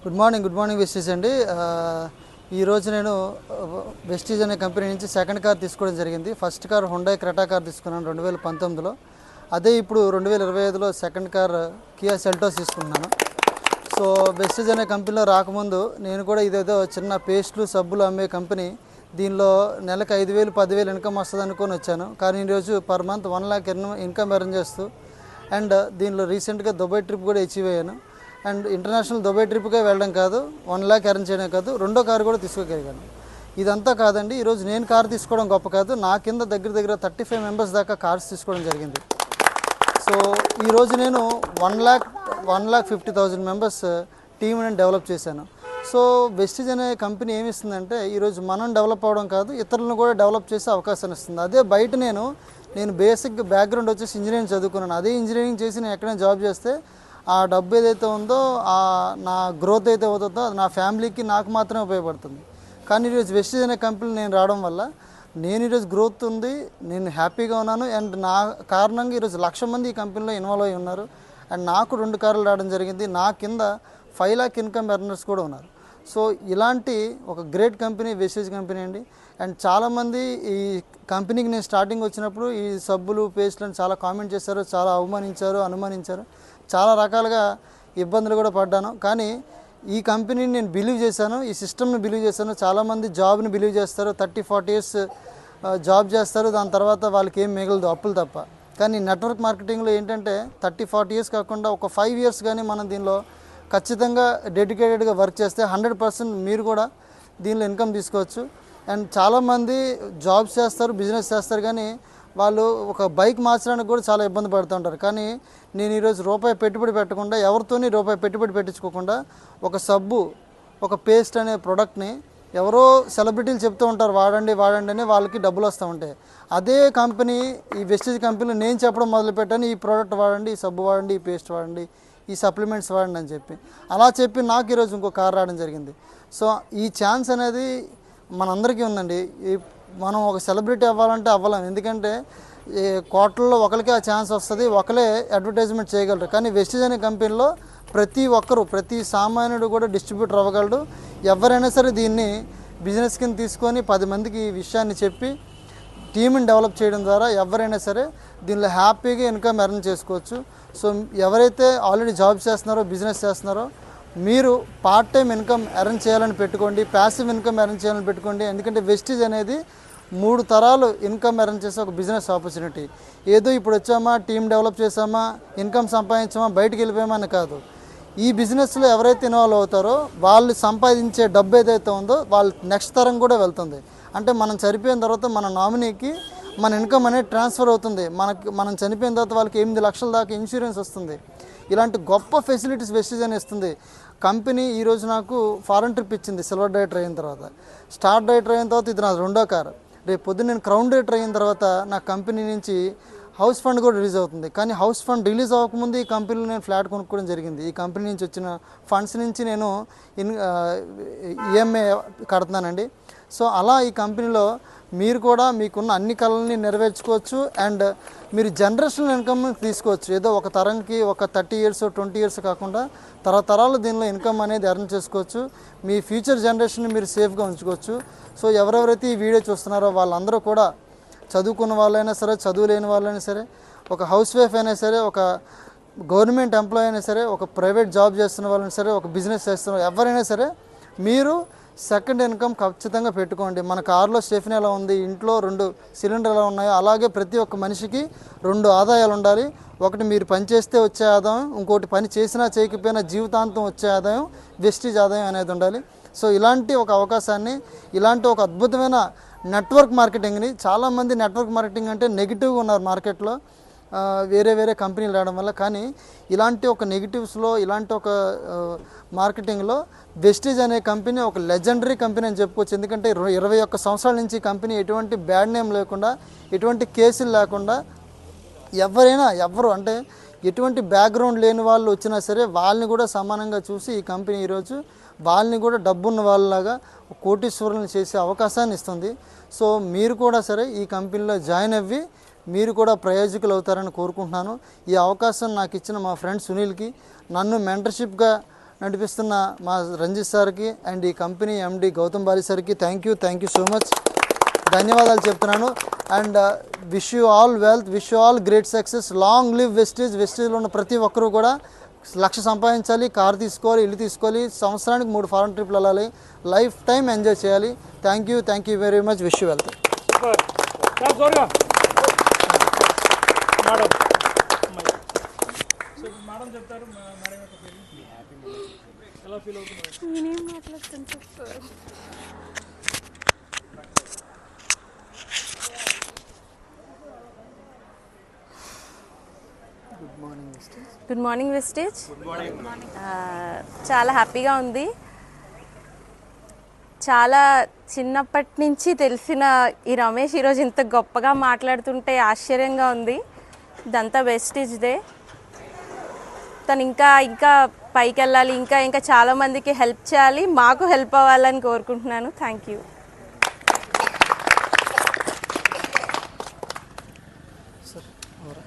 Good morning Vestige అండి. ఈరోజు నేను వెస్టీజ్ అనే కంపెనీ నుంచి సెకండ్ కార్ తీసుకోవడం జరిగింది. First car Hyundai Creta car తీసుకున్నాను 2019లో. అదే ఇప్పుడు 2025లో సెకండ్ కార్ కియా సెల్టోస్ తీసుకున్నాను. సో వెస్టీజ్ అనే కంపెనీలో రాకముందు నేను కూడా ఇదేదో చిన్న పేస్ట్లు సబ్బులు అమ్మే కంపెనీ, దీనిలో నెలకు 5,000 10,000 ఇన్కమ్ వస్తుంది అనుకొని వచ్చాను. కానీ ఈరోజు per month 1 lakh income earn చేస్తూ అండ్ దీనిలో రీసెంట్గా దుబాయ్ ట్రిప్ కూడా అచీవ్ అయ్యాను. అండ్ ఇంటర్నేషనల్ దుబాయ్ ట్రిప్కే వెళ్ళడం కాదు, 1 lakh ఎర్న్ చేయడం కాదు, రెండో కారు కూడా తీసుకోగలిగాను. ఇదంతా కాదండి, ఈరోజు నేను కారు తీసుకోవడం గొప్ప కాదు, నా కింద దగ్గర 35 మెంబర్స్ దాకా కార్స్ తీసుకోవడం జరిగింది. సో ఈరోజు నేను 1,50,000 మెంబర్స్ టీమ్ నేను డెవలప్ చేశాను. సో వెస్టీజ్ అనే కంపెనీ ఏమి ఇస్తుందంటే, ఈరోజు మనం డెవలప్ అవ్వడం కాదు, ఇతరులను కూడా డెవలప్ చేసే అవకాశాన్ని ఇస్తుంది. అదే బయట నేను బేసిక్ బ్యాక్గ్రౌండ్ వచ్చేసి ఇంజనీరింగ్ చదువుకున్నాను. అదే ఇంజనీరింగ్ చేసి నేను ఎక్కడైనా జాబ్ చేస్తే ఆ డబ్బు ఏదైతే ఉందో, నా గ్రోత్ అయితే అవుతుందో అది నా ఫ్యామిలీకి నాకు మాత్రమే ఉపయోగపడుతుంది. కానీ ఈరోజు వెస్టీజ్ అనే కంపెనీ నేను రావడం వల్ల నేను ఈరోజు గ్రోత్ ఉంది, నేను హ్యాపీగా ఉన్నాను. అండ్ నా కారణంగా ఈరోజు 1,00,000 మంది ఈ కంపెనీలో ఇన్వాల్వ్ అయి ఉన్నారు. అండ్ నాకు 2 కార్లు రావడం జరిగింది. నా కింద 5 lakh ఇన్కమ్ ఎర్నర్స్ కూడా ఉన్నారు. సో ఇలాంటి ఒక గ్రేట్ కంపెనీ వెస్టీజ్ కంపెనీ అండి. అండ్ చాలామంది ఈ కంపెనీకి నేను స్టార్టింగ్ వచ్చినప్పుడు ఈ సబ్బులు పేస్ట్లను చాలా కామెంట్ చేశారు, చాలా అవమానించారు, అనుమానించారు, చాలా రకాలుగా ఇబ్బందులు కూడా పడ్డాను. కానీ ఈ కంపెనీని నేను బిలీవ్ చేశాను, ఈ సిస్టమ్ని బిలీవ్ చేశాను. చాలామంది జాబ్ని బిలీవ్ చేస్తారు, 30-40 years జాబ్ చేస్తారు, దాని తర్వాత వాళ్ళకి ఏం మిగలదు, అప్పులు తప్ప. కానీ నెట్వర్క్ మార్కెటింగ్లో ఏంటంటే 30-40 years కాకుండా ఒక 5 years కానీ మనం దీనిలో ఖచ్చితంగా డెడికేటెడ్గా వర్క్ చేస్తే 100% మీరు కూడా దీనిలో ఇన్కమ్ తీసుకోవచ్చు. అండ్ చాలామంది జాబ్స్ చేస్తారు, బిజినెస్ చేస్తారు, కానీ వాళ్ళు ఒక బైక్ మార్చడానికి కూడా చాలా ఇబ్బంది పడుతూ ఉంటారు. కానీ నేను ఈరోజు రూపాయి పెట్టుబడి పెట్టకుండా, ఎవరితోని రూపాయి పెట్టుబడి పెట్టించుకోకుండా, ఒక సబ్బు, ఒక పేస్ట్ అనే ప్రోడక్ట్ని ఎవరో సెలబ్రిటీలు చెప్తూ ఉంటారు వాడండి వాడండి అని, వాళ్ళకి డబ్బులు వస్తూ ఉంటాయి. అదే కంపెనీ, ఈ వెస్టీజ్ కంపెనీలో నేను చెప్పడం మొదలుపెట్టాను, ఈ ప్రోడక్ట్ వాడండి, ఈ సబ్బు వాడండి, ఈ పేస్ట్ వాడండి, ఈ సప్లిమెంట్స్ వాడండి అని చెప్పి. అలా చెప్పి నాకు ఈరోజు ఇంకో కార్ రావడం జరిగింది. సో ఈ ఛాన్స్ అనేది మనందరికీ ఉందండి. మనం ఒక సెలబ్రిటీ అవ్వాలంటే అవ్వలేం, ఎందుకంటే కోట్లలో ఒకరికే ఆ ఛాన్స్ వస్తుంది, ఒకరే అడ్వర్టైజ్మెంట్ చేయగలరు. కానీ వెస్టీజ్ అనే కంపెనీలో ప్రతి ఒక్కరు, ప్రతి సామాన్యుడు కూడా డిస్ట్రిబ్యూటర్ అవ్వగలడు. ఎవరైనా సరే దీన్ని బిజినెస్ కింద తీసుకొని 10 మందికి ఈ విషయాన్ని చెప్పి టీమ్ని డెవలప్ చేయడం ద్వారా ఎవరైనా సరే దీనిలో హ్యాపీగా ఇన్కమ్ ఎర్న్ చేసుకోవచ్చు. సో ఎవరైతే ఆల్రెడీ జాబ్ చేస్తున్నారో, బిజినెస్ చేస్తున్నారో, మీరు పార్ట్ టైం ఇన్కమ్ ఎర్న్ చేయాలని పెట్టుకోండి, ప్యాసివ్ ఇన్కమ్ ఎర్న్ చేయాలని పెట్టుకోండి. ఎందుకంటే వెస్టీజ్ అనేది 3 తరాలు ఇన్కమ్ ఎర్న్ చేసే ఒక బిజినెస్ ఆపర్చునిటీ. ఏదో ఇప్పుడు వచ్చామా, టీం డెవలప్ చేసామా, ఇన్కమ్ సంపాదించామా, బయటికి వెళ్ళిపోయామా అని కాదు. ఈ బిజినెస్లో ఎవరైతే ఇన్వాల్వ్ అవుతారో వాళ్ళు సంపాదించే డబ్బు ఏదైతే ఉందో వాళ్ళు నెక్స్ట్ తరం కూడా వెళ్తుంది. అంటే మనం చనిపోయిన తర్వాత మన నామినీకి మన ఇన్కమ్ అనేది ట్రాన్స్ఫర్ అవుతుంది. మనం చనిపోయిన తర్వాత వాళ్ళకి 8 లక్షల దాకా ఇన్సూరెన్స్ వస్తుంది. ఇలాంటి గొప్ప ఫెసిలిటీస్ వెస్టీజ్ అని ఇస్తుంది. కంపెనీ ఈరోజు నాకు ఫారెన్ ట్రిప్ ఇచ్చింది సిల్వర్ డైరెక్టర్ అయిన తర్వాత. స్టార్ డైరెక్టర్ అయిన తర్వాత ఇది నా 2వ కారు. రేపు పొద్దున్న నేను క్రౌన్ డైరెక్టర్ అయిన తర్వాత నా కంపెనీ నుంచి హౌస్ ఫండ్ కూడా రిలీజ్ అవుతుంది. కానీ హౌస్ ఫండ్ రిలీజ్ అవ్వకముందు ఈ కంపెనీలో నేను ఫ్లాట్ కొనుక్కోవడం జరిగింది. ఈ కంపెనీ నుంచి వచ్చిన ఫండ్స్ నుంచి నేను ఈఎంఐ కడుతున్నానండి. సో అలా ఈ కంపెనీలో మీరు కూడా మీకున్న అన్ని కళల్ని నెరవేర్చుకోవచ్చు. అండ్ మీరు జనరేషనల్ ఇన్కమ్ తీసుకోవచ్చు. ఏదో ఒక తరంకి ఒక 30 years 20 years కాకుండా తరతరాలు దీనిలో ఇన్కమ్ అనేది ఎర్న్ చేసుకోవచ్చు. మీ ఫ్యూచర్ జనరేషన్ని మీరు సేఫ్గా ఉంచుకోవచ్చు. సో ఎవరెవరైతే ఈ వీడియో చూస్తున్నారో వాళ్ళందరూ కూడా చదువుకున్న వాళ్ళైనా సరే, చదువు లేని వాళ్ళైనా సరే, ఒక హౌస్ వైఫ్ అయినా సరే, ఒక గవర్నమెంట్ ఎంప్లాయీ అయినా సరే, ఒక ప్రైవేట్ జాబ్ చేస్తున్న వాళ్ళైనా సరే, ఒక బిజినెస్ చేస్తున్న ఎవరైనా సరే, మీరు సెకండ్ ఇన్కమ్ ఖచ్చితంగా పెట్టుకోండి. మన కారులో స్టెఫిన్ ఎలా ఉంది, ఇంట్లో 2 సిలిండర్ ఎలా ఉన్నాయో అలాగే ప్రతి ఒక్క మనిషికి 2 ఆదాయాలు ఉండాలి. ఒకటి మీరు పని చేస్తే వచ్చే ఆదాయం, ఇంకోటి పని చేసినా చేయకపోయినా జీవితాంతం వచ్చే ఆదాయం, వెస్టీజ్ ఆదాయం అనేది ఉండాలి. సో ఇలాంటి ఒక అవకాశాన్ని, ఇలాంటి ఒక అద్భుతమైన నెట్వర్క్ మార్కెటింగ్ని, చాలామంది నెట్వర్క్ మార్కెటింగ్ అంటే నెగిటివ్గా ఉన్నారు మార్కెట్లో వేరే కంపెనీలు రావడం వల్ల. కానీ ఇలాంటి ఒక నెగిటివ్స్లో, ఇలాంటి ఒక మార్కెటింగ్లో వెస్టీజ్ అనే కంపెనీ ఒక లెజెండరీ కంపెనీ అని చెప్పుకోవచ్చు. ఎందుకంటే 21 సంవత్సరాల నుంచి కంపెనీ ఎటువంటి బ్యాడ్ నేమ్ లేకుండా, ఎటువంటి కేసులు లేకుండా, ఎవరు అంటే ఎటువంటి బ్యాక్గ్రౌండ్ లేని వాళ్ళు వచ్చినా సరే వాళ్ళని కూడా సమానంగా చూసి ఈ కంపెనీ ఈరోజు వాళ్ళని కూడా డబ్బున్న వాళ్ళలాగా కోటీశ్వరులను చేసే అవకాశాన్ని ఇస్తుంది. సో మీరు కూడా సరే ఈ కంపెనీలో జాయిన్ అవ్వి మీరు కూడా ప్రయోజకులు అవుతారని కోరుకుంటున్నాను. ఈ అవకాశం నాకు ఇచ్చిన మా ఫ్రెండ్ సునీల్కి, నన్ను మెంటర్షిప్గా నడిపిస్తున్న మా రంజిత్ సార్కి అండ్ ఈ కంపెనీ ఎండి గౌతమ్ బాలి సార్కి థ్యాంక్ యూ సో మచ్, ధన్యవాదాలు చెప్తున్నాను. And wish you all wealth, wish you all great success, long live Vestige. వెస్టేజ్లో ఉన్న ప్రతి ఒక్కరూ కూడా లక్ష సంపాదించాలి, కారు తీసుకోవాలి, ఇల్లు తీసుకోవాలి, సంవత్సరానికి 3 ఫారెన్ ట్రిప్లు వెళ్ళాలి, లైఫ్ టైం ఎంజాయ్ చేయాలి. Thank you very much, wish you wealth. Good morning wastage. చాలా హ్యాపీగా ఉంది. చాలా చిన్నప్పటి నుంచి తెలిసిన ఈ రమేష్ ఈరోజు ఇంత గొప్పగా మాట్లాడుతుంటే ఆశ్చర్యంగా ఉంది. ఇదంతా వెస్టేజ్దే. తను ఇంకా పైకి వెళ్ళాలి, ఇంకా చాలామందికి హెల్ప్ చేయాలి, మాకు హెల్ప్ అవ్వాలని కోరుకుంటున్నాను. Thank you.